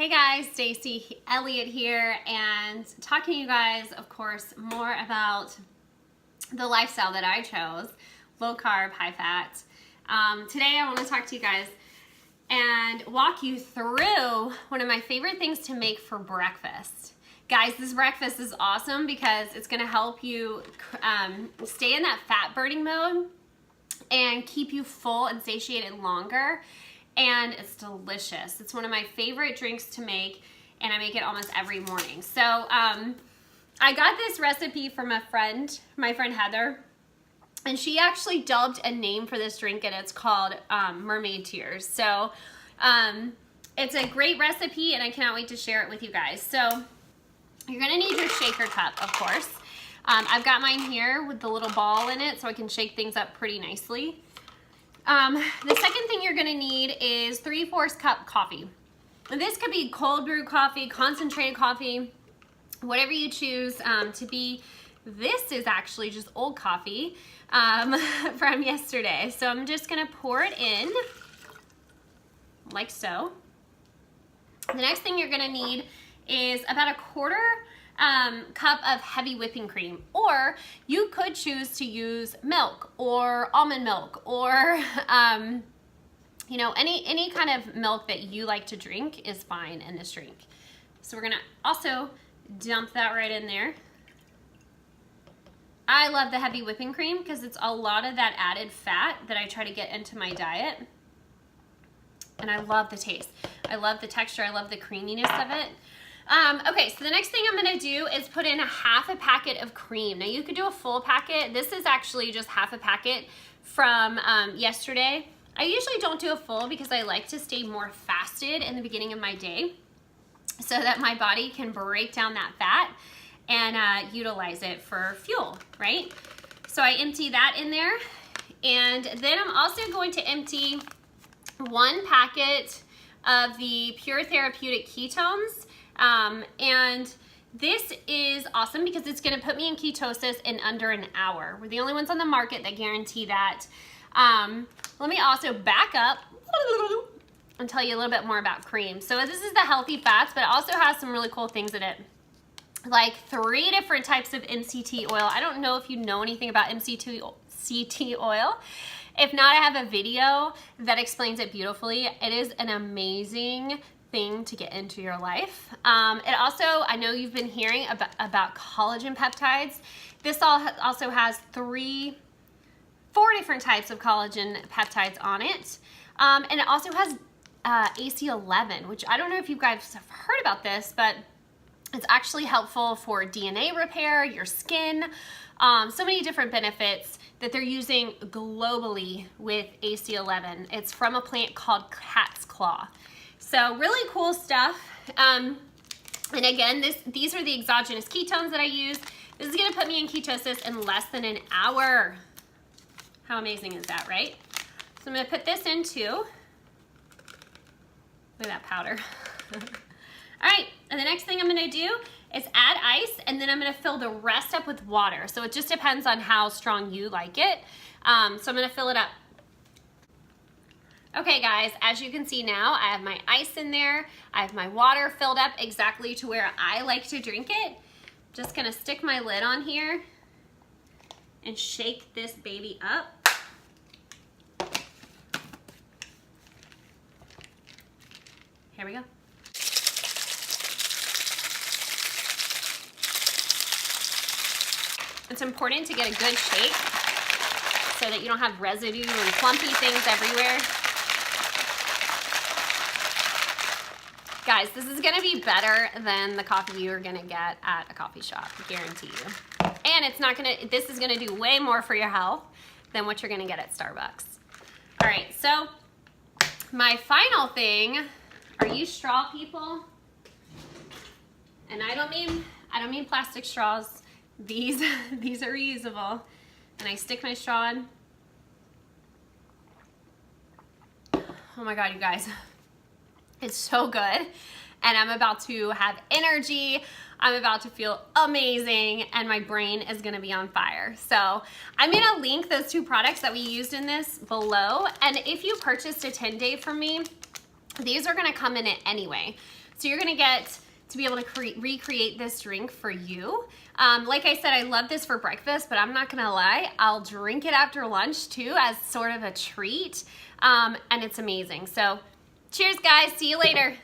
Hey guys, Stacy Elliott here, and talking to you guys, of course, more about the lifestyle that I chose, low carb, high fat. Today I want to talk to you guys and walk you through one of my favorite things to make for breakfast. Guys, this breakfast is awesome because it's going to help you stay in that fat burning mode and keep you full and satiated longer. And it's delicious. It's one of my favorite drinks to make, and I make it almost every morning. So I got this recipe from a friend, my friend Heather, and she actually dubbed a name for this drink, and it's called Mermaid Tears. So it's a great recipe, and I cannot wait to share it with you guys. So you're gonna need your shaker cup, of course. I've got mine here with the little ball in it so I can shake things up pretty nicely. The second thing you're gonna need is 3/4 cup coffee. And this could be cold brew coffee, concentrated coffee, whatever you choose to be. This is actually just old coffee from yesterday. So I'm just gonna pour it in like so. The next thing you're gonna need is about a 1/4 cup of heavy whipping cream, or you could choose to use milk or almond milk or you know, any kind of milk that you like to drink is fine in this drink. So we're gonna also dump that right in there. I love the heavy whipping cream because it's a lot of that added fat that I try to get into my diet, and I love the taste. I love the texture. I love the creaminess of it. Okay, so the next thing I'm gonna do is put in 1/2 packet of cream. Now you could do a full packet. This is actually just 1/2 packet from yesterday. I usually don't do a full because I like to stay more fasted in the beginning of my day so that my body can break down that fat and utilize it for fuel, right? So I empty that in there, and then I'm also going to empty 1 packet of the Pure Therapeutic Ketones. And this is awesome because it's going to put me in ketosis in under an hour. We're the only ones on the market that guarantee that. Let me also back up and tell you a little bit more about cream. So this is the healthy fats, but it also has some really cool things in it, like 3 different types of MCT oil. I don't know if you know anything about MCT oil. If not, I have a video that explains it beautifully. It is an amazing thing to get into your life. It also, I know you've been hearing about collagen peptides. This also has 4 different types of collagen peptides on it. And it also has AC11, which I don't know if you guys have heard about this, but it's actually helpful for DNA repair, your skin, so many different benefits that they're using globally with AC11. It's from a plant called cat's claw. So really cool stuff. And again, these are the exogenous ketones that I use. This is gonna put me in ketosis in less than an hour. How amazing is that, right? So I'm gonna put this in too. Look at that powder. All right, and the next thing I'm gonna do is add ice, and then I'm gonna fill the rest up with water. So it just depends on how strong you like it. So I'm gonna fill it up. Okay guys, as you can see now, I have my ice in there. I have my water filled up exactly to where I like to drink it. Just gonna stick my lid on here and shake this baby up. Here we go. It's important to get a good shake so that you don't have residue and clumpy things everywhere. Guys, this is gonna be better than the coffee you're gonna get at a coffee shop, guarantee you. And this is gonna do way more for your health than what you're gonna get at Starbucks. All right, so my final thing, are you straw people? And I don't mean plastic straws. These are reusable. And I stick my straw in. Oh my God, you guys. It's so good, and I'm about to have energy. I'm about to feel amazing, and my brain is gonna be on fire. So I'm gonna link those 2 products that we used in this below, and if you purchased a 10-day from me, These are gonna come in it anyway. So you're gonna get to be able to recreate this drink for you. Like I said, I love this for breakfast, but I'm not gonna lie, I'll drink it after lunch too as sort of a treat, and it's amazing. So cheers guys, see you later.